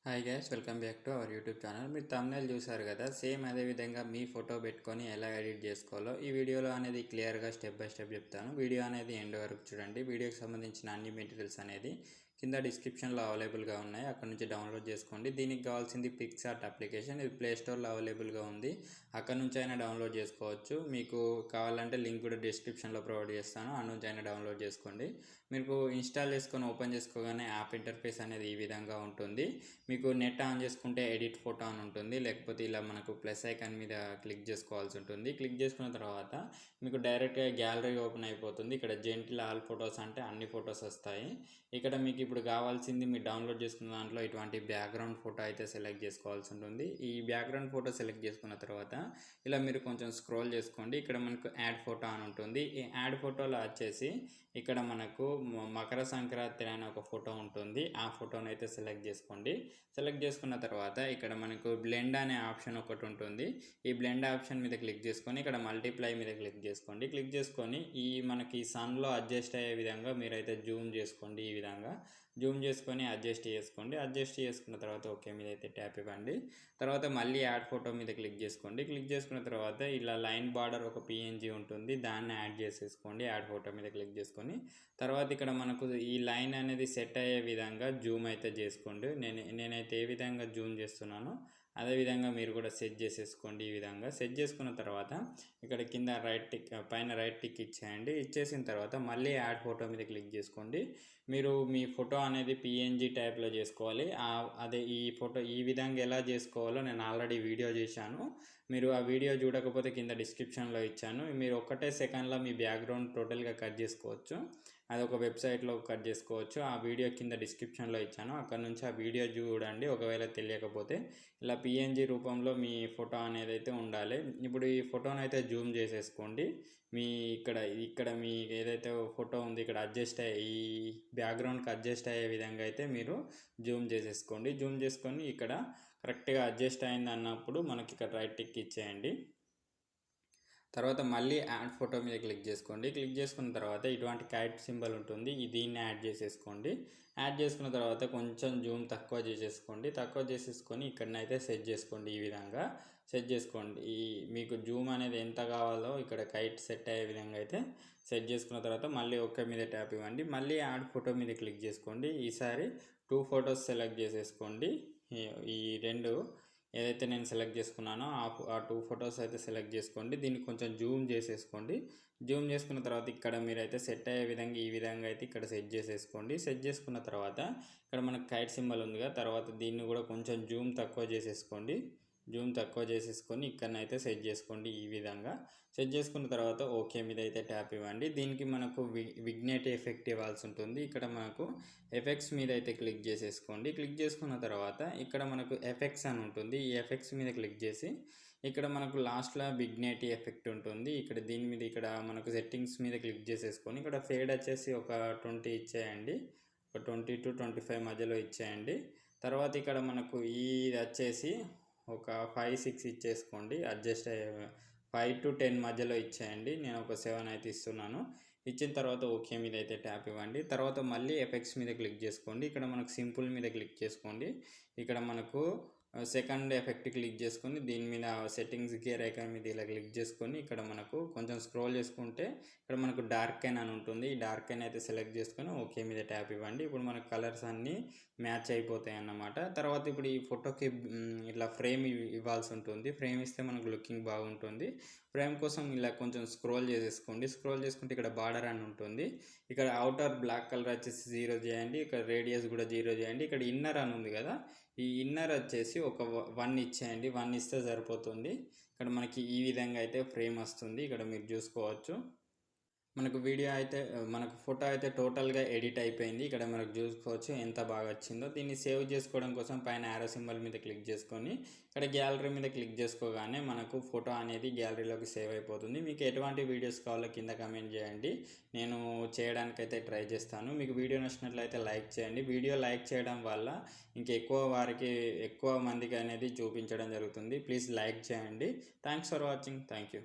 Hi guys, welcome back to our YouTube channel. మీరు thumbnail చూసారు కదా, సేమ్ అదే విధంగా మీ ఫోటో పెట్టుకొని ఎలా ఎడిట్ చేసుకోవాలో ఈ వీడియోలో అనేది క్లియర్గా స్టెప్ బై స్టెప్ చెప్తాను. వీడియో అనేది ఎండ్ వరకు చూడండి. వీడియోకి సంబంధించిన అన్ని మెటీరియల్స్ అనేది కింద డిస్క్రిప్షన్లో అవైలబుల్గా ఉన్నాయి, అక్కడ నుంచి డౌన్లోడ్ చేసుకోండి. దీనికి కావాల్సింది PicsArt అప్లికేషన్. ఇది ప్లే స్టోర్లో అవైలబుల్గా ఉంది, అక్కడ నుంచి అయినా డౌన్లోడ్ చేసుకోవచ్చు. మీకు కావాలంటే లింక్ కూడా డిస్క్రిప్షన్లో ప్రొవైడ్ చేస్తాను, అక్కడ నుంచి అయినా డౌన్లోడ్ చేసుకోండి. మీకు ఇన్స్టాల్ చేసుకొని ఓపెన్ చేసుకోగానే యాప్ ఇంటర్ఫేస్ అనేది ఈ విధంగా ఉంటుంది. మీకు నెట్ ఆన్ చేసుకుంటే ఎడిట్ ఫోటో అని ఉంటుంది, లేకపోతే ఇలా మనకు ప్లస్ ఐకాన్ మీద క్లిక్ చేసుకోవాల్సి ఉంటుంది. క్లిక్ చేసుకున్న తర్వాత మీకు డైరెక్ట్గా గ్యాలరీ ఓపెన్ అయిపోతుంది. ఇక్కడ జెంటిల్ ఆల్ ఫొటోస్ అంటే అన్ని ఫొటోస్ వస్తాయి. ఇక్కడ మీకు ఇప్పుడు కావాల్సింది మీరు డౌన్లోడ్ చేసుకున్న దాంట్లో ఇటువంటి బ్యాక్గ్రౌండ్ ఫోటో అయితే సెలెక్ట్ చేసుకోవాల్సి ఉంటుంది. ఈ బ్యాక్గ్రౌండ్ ఫోటో సెలెక్ట్ చేసుకున్న తర్వాత ఇలా మీరు కొంచెం స్క్రోల్ చేసుకోండి. ఇక్కడ మనకు యాడ్ ఫోటో అని ఉంటుంది. ఈ యాడ్ ఫోటోలో వచ్చేసి ఇక్కడ మనకు మకర సంక్రాంతి అనే ఒక ఫోటో ఉంటుంది, ఆ ఫోటోని అయితే సెలెక్ట్ చేసుకోండి. సెలెక్ట్ చేసుకున్న తర్వాత ఇక్కడ మనకు బ్లెండ్ అనే ఆప్షన్ ఒకటి ఉంటుంది. ఈ బ్లెండ్ ఆప్షన్ మీద క్లిక్ చేసుకొని ఇక్కడ మల్టిప్లై మీద క్లిక్ చేసుకోండి. క్లిక్ చేసుకొని ఈ మనకి సన్లో అడ్జస్ట్ అయ్యే విధంగా మీరైతే జూమ్ చేసుకోండి. ఈ విధంగా జూమ్ చేసుకొని అడ్జస్ట్ చేసుకోండి. అడ్జస్ట్ చేసుకున్న తర్వాత ఓకే మీద అయితే ట్యాప్ ఇవ్వండి. తర్వాత మళ్ళీ యాడ్ ఫోటో మీద క్లిక్ చేసుకోండి. క్లిక్ చేసుకున్న తర్వాత ఇలా లైన్ బార్డర్ ఒక PNG ఉంటుంది, దాన్ని యాడ్ చేసేసుకోండి. యాడ్ ఫోటో మీద క్లిక్ చేసుకొని తర్వాత ఇక్కడ మనకు ఈ లైన్ అనేది సెట్ అయ్యే విధంగా జూమ్ అయితే చేసుకోండి. నేనైతే ఏ విధంగా జూమ్ చేస్తున్నానో అదేవిధంగా మీరు కూడా సెట్ చేసేసుకోండి. ఈ విధంగా సెట్ చేసుకున్న తర్వాత ఇక్కడ కింద పైన రైట్ టిక్ ఇచ్చేయండి. ఇచ్చేసిన తర్వాత మళ్ళీ యాడ్ ఫోటో మీద క్లిక్ చేసుకోండి. మీరు మీ ఫోటో అనేది PNG టైప్లో చేసుకోవాలి. అదే ఈ ఫోటో ఈ విధంగా ఎలా చేసుకోవాలో నేను ఆల్రెడీ వీడియో చేశాను. మీరు ఆ వీడియో చూడకపోతే కింద డిస్క్రిప్షన్లో ఇచ్చాను. మీరు ఒక్కటే సెకండ్లో మీ బ్యాక్గ్రౌండ్ టోటల్గా కట్ చేసుకోవచ్చు. అది ఒక వెబ్సైట్లో కట్ చేసుకోవచ్చు. ఆ వీడియో కింద డిస్క్రిప్షన్లో ఇచ్చాను, అక్కడ నుంచి ఆ వీడియో చూడండి. ఒకవేళ తెలియకపోతే ఇలా PNG రూపంలో మీ ఫోటో అనేది అయితే ఉండాలి. ఇప్పుడు ఈ ఫోటోని అయితే జూమ్ చేసేసుకోండి. మీ ఇక్కడ మీ ఏదైతే ఫోటో ఉంది ఇక్కడ అడ్జస్ట్ అయ్యే ఈ బ్యాక్గ్రౌండ్కి అడ్జస్ట్ అయ్యే విధంగా అయితే మీరు జూమ్ చేసేసుకోండి. జూమ్ చేసుకొని ఇక్కడ కరెక్ట్గా అడ్జస్ట్ అయింది అన్నప్పుడు మనకి ఇక్కడ రైట్ టిక్ ఇచ్చేయండి. తర్వాత మళ్ళీ యాడ్ ఫోటో మీద క్లిక్ చేసుకోండి. క్లిక్ చేసుకున్న తర్వాత ఇటువంటి కైట్ సింబల్ ఉంటుంది, దీన్ని యాడ్ చేసేసుకోండి. యాడ్ చేసుకున్న తర్వాత కొంచెం జూమ్ తక్కువ చేసేసుకొని ఇక్కడనైతే సెట్ చేసుకోండి. ఈ విధంగా సెట్ చేసుకోండి. మీకు జూమ్ అనేది ఎంత కావాలో ఇక్కడ కైట్ సెట్ అయ్యే విధంగా అయితే సెట్ చేసుకున్న తర్వాత మళ్ళీ ఓకే మీద ట్యాప్ ఇవ్వండి. మళ్ళీ యాడ్ ఫోటో మీద క్లిక్ చేసుకోండి. ఈసారి 2 ఫొటోస్ సెలెక్ట్ చేసేసుకోండి. ఈ రెండు ఏదైతే నేను సెలెక్ట్ చేసుకున్నానో ఆ 2 ఫొటోస్ అయితే సెలెక్ట్ చేసుకోండి. దీన్ని కొంచెం జూమ్ చేసేసుకోండి. జూమ్ చేసుకున్న తర్వాత ఇక్కడ మీరైతే సెట్ అయ్యే విధంగా ఈ విధంగా అయితే ఇక్కడ సెట్ చేసేసుకోండి. సెట్ చేసుకున్న తర్వాత ఇక్కడ మనకు కైట్ సింబల్ ఉందిగా, తర్వాత దీన్ని కూడా కొంచెం జూమ్ తక్కువ చేసేసుకొని ఇక్కడనైతే సెట్ చేసుకోండి. ఈ విధంగా సెట్ చేసుకున్న తర్వాత ఓకే మీద అయితే ట్యాప్ ఇవ్వండి. దీనికి మనకు విగ్నేట్ ఎఫెక్ట్ ఇవ్వాల్సి ఉంటుంది. ఇక్కడ మనకు ఎఫెక్ట్స్ మీద అయితే క్లిక్ చేసేసుకోండి. క్లిక్ చేసుకున్న తర్వాత ఇక్కడ మనకు ఎఫెక్ట్స్ అని ఉంటుంది. ఈ ఎఫెక్ట్స్ మీద క్లిక్ చేసి ఇక్కడ మనకు లాస్ట్లో విగ్నేట్ ఎఫెక్ట్ ఉంటుంది. దీని మీద ఇక్కడ మనకు సెట్టింగ్స్ మీద క్లిక్ చేసేసుకొని ఇక్కడ ఫేడ్ వచ్చేసి ఒక 20 ఇచ్చేయండి. ఒక 20 to 25 మధ్యలో ఇచ్చేయండి. తర్వాత ఇక్కడ మనకు ఇది వచ్చేసి ఒక 5-6 ఇచ్చేసుకోండి. అడ్జస్ట్ అయ్యే 5 to 10 మధ్యలో ఇచ్చేయండి. నేను ఒక 7 అయితే ఇస్తున్నాను. ఇచ్చిన తర్వాత ఓకే మీద అయితే ట్యాప్ ఇవ్వండి. తర్వాత మళ్ళీ ఎఫెక్ట్స్ మీద క్లిక్ చేసుకోండి. ఇక్కడ మనకు సింపుల్ మీద క్లిక్ చేసుకోండి. ఇక్కడ మనకు సెకండ్ ఎఫెక్ట్ క్లిక్ చేసుకొని దీని మీద సెట్టింగ్స్ గేర్ ఐకాన్ మీద ఇలా క్లిక్ చేసుకొని ఇక్కడ మనకు కొంచెం స్క్రోల్ చేసుకుంటే ఇక్కడ మనకు డార్క్ అని ఉంటుంది. ఈ డార్క్ అయితే సెలెక్ట్ చేసుకొని ఓకే మీద ట్యాప్ ఇవ్వండి. ఇప్పుడు మనకు కలర్స్ అన్నీ మ్యాచ్ అయిపోతాయి అన్నమాట. తర్వాత ఇప్పుడు ఈ ఫోటోకి ఇట్లా ఫ్రేమ్ ఇవ్వాల్సి ఉంటుంది. ఫ్రేమ్ ఇస్తే మనకు లుకింగ్ బాగుంటుంది. ఫ్రేమ్ కోసం ఇలా కొంచెం స్క్రోల్ చేసేసుకోండి. స్క్రోల్ చేసుకుంటే ఇక్కడ బార్డర్ అని ఉంటుంది. ఇక్కడ అవుటర్ బ్లాక్ కలర్ వచ్చేసి 0 చేయండి. ఇక్కడ రేడియస్ కూడా 0 చేయండి. ఇక్కడ ఇన్నర్ అని ఉంది కదా, ఈ ఇన్నర్ వచ్చేసి ఒక 1 ఇచ్చేయండి. 1 ఇస్తే సరిపోతుంది. ఇక్కడ మనకి ఈ విధంగా అయితే ఫ్రేమ్ వస్తుంది. ఇక్కడ మీరు చూసుకోవచ్చు. మనకు ఫోటో అయితే టోటల్గా ఎడిట్ అయిపోయింది. ఇక్కడ మనకు చూసుకోవచ్చు ఎంత బాగా వచ్చిందో. దీన్ని సేవ్ చేసుకోవడం కోసం పైన యారో సింబల్ మీద క్లిక్ చేసుకొని ఇక్కడ గ్యాలరీ మీద క్లిక్ చేసుకోగానే మనకు ఫోటో అనేది గ్యాలరీలోకి సేవ్ అయిపోతుంది. మీకు ఎటువంటి వీడియోస్ కావాలో కింద కమెంట్ చేయండి, నేను చేయడానికైతే ట్రై చేస్తాను. మీకు వీడియో నచ్చినట్లయితే లైక్ చేయండి. వీడియో లైక్ చేయడం వల్ల ఎక్కువ మందికి అనేది చూపించడం జరుగుతుంది. ప్లీజ్ లైక్ చేయండి. Thanks for watching. Thank you.